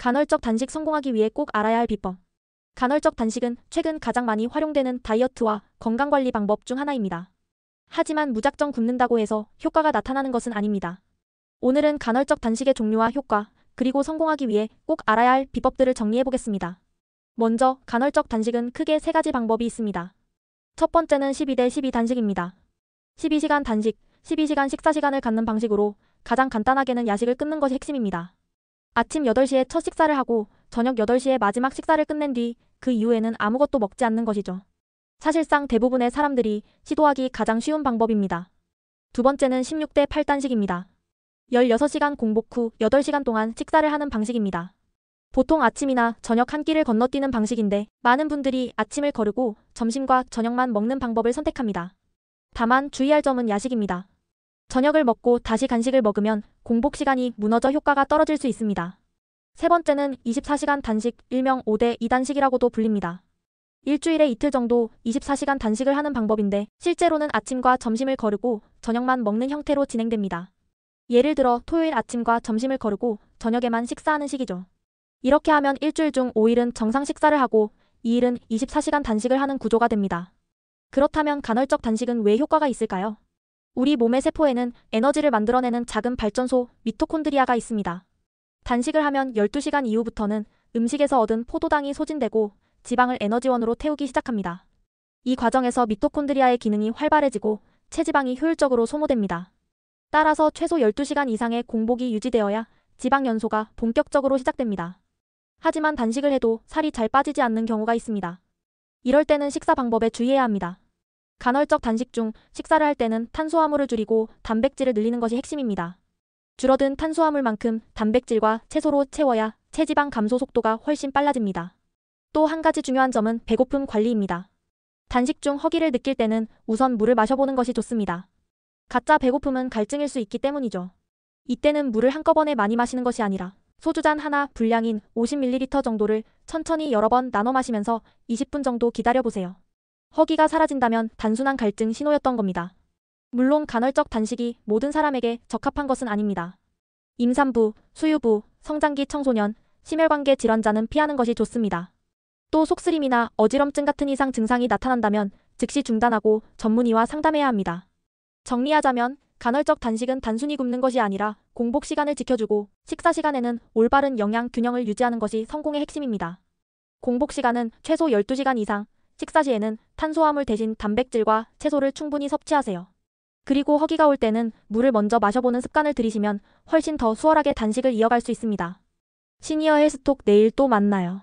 간헐적 단식 성공하기 위해 꼭 알아야 할 비법. 간헐적 단식은 최근 가장 많이 활용되는 다이어트와 건강관리 방법 중 하나입니다. 하지만 무작정 굶는다고 해서 효과가 나타나는 것은 아닙니다. 오늘은 간헐적 단식의 종류와 효과, 그리고 성공하기 위해 꼭 알아야 할 비법들을 정리해 보겠습니다. 먼저 간헐적 단식은 크게 세 가지 방법이 있습니다. 첫 번째는 12대12 단식입니다. 12시간 단식, 12시간 식사 시간을 갖는 방식으로 가장 간단하게는 야식을 끊는 것이 핵심입니다. 아침 8시에 첫 식사를 하고 저녁 8시에 마지막 식사를 끝낸 뒤 그 이후에는 아무것도 먹지 않는 것이죠. 사실상 대부분의 사람들이 시도하기 가장 쉬운 방법입니다. 두 번째는 16대8 단식입니다. 16시간 공복 후 8시간 동안 식사를 하는 방식입니다. 보통 아침이나 저녁 한 끼를 건너뛰는 방식인데 많은 분들이 아침을 거르고 점심과 저녁만 먹는 방법을 선택합니다. 다만 주의할 점은 야식입니다. 저녁을 먹고 다시 간식을 먹으면 공복 시간이 무너져 효과가 떨어질 수 있습니다. 세 번째는 24시간 단식, 일명 5대2 단식이라고도 불립니다. 일주일에 이틀 정도 24시간 단식을 하는 방법인데 실제로는 아침과 점심을 거르고 저녁만 먹는 형태로 진행됩니다. 예를 들어 토요일 아침과 점심을 거르고 저녁에만 식사하는 식이죠. 이렇게 하면 일주일 중 5일은 정상 식사를 하고 2일은 24시간 단식을 하는 구조가 됩니다. 그렇다면 간헐적 단식은 왜 효과가 있을까요? 우리 몸의 세포에는 에너지를 만들어내는 작은 발전소 미토콘드리아가 있습니다. 단식을 하면 12시간 이후부터는 음식에서 얻은 포도당이 소진되고 지방을 에너지원으로 태우기 시작합니다. 이 과정에서 미토콘드리아의 기능이 활발해지고 체지방이 효율적으로 소모됩니다. 따라서 최소 12시간 이상의 공복이 유지되어야 지방 연소가 본격적으로 시작됩니다. 하지만 단식을 해도 살이 잘 빠지지 않는 경우가 있습니다. 이럴 때는 식사 방법에 주의해야 합니다. 간헐적 단식 중 식사를 할 때는 탄수화물을 줄이고 단백질을 늘리는 것이 핵심입니다. 줄어든 탄수화물만큼 단백질과 채소로 채워야 체지방 감소 속도가 훨씬 빨라집니다. 또 한 가지 중요한 점은 배고픔 관리입니다. 단식 중 허기를 느낄 때는 우선 물을 마셔보는 것이 좋습니다. 가짜 배고픔은 갈증일 수 있기 때문이죠. 이때는 물을 한꺼번에 많이 마시는 것이 아니라 소주잔 하나 분량인 50ml 정도를 천천히 여러 번 나눠 마시면서 20분 정도 기다려보세요. 허기가 사라진다면 단순한 갈증 신호였던 겁니다. 물론 간헐적 단식이 모든 사람에게 적합한 것은 아닙니다. 임산부, 수유부, 성장기 청소년, 심혈관계 질환자는 피하는 것이 좋습니다. 또 속쓰림이나 어지럼증 같은 이상 증상이 나타난다면 즉시 중단하고 전문의와 상담해야 합니다. 정리하자면 간헐적 단식은 단순히 굶는 것이 아니라 공복 시간을 지켜주고 식사 시간에는 올바른 영양 균형을 유지하는 것이 성공의 핵심입니다. 공복 시간은 최소 12시간 이상, 식사 시에는 탄수화물 대신 단백질과 채소를 충분히 섭취하세요. 그리고 허기가 올 때는 물을 먼저 마셔보는 습관을 들이시면 훨씬 더 수월하게 단식을 이어갈 수 있습니다. 시니어 헬스톡 내일 또 만나요.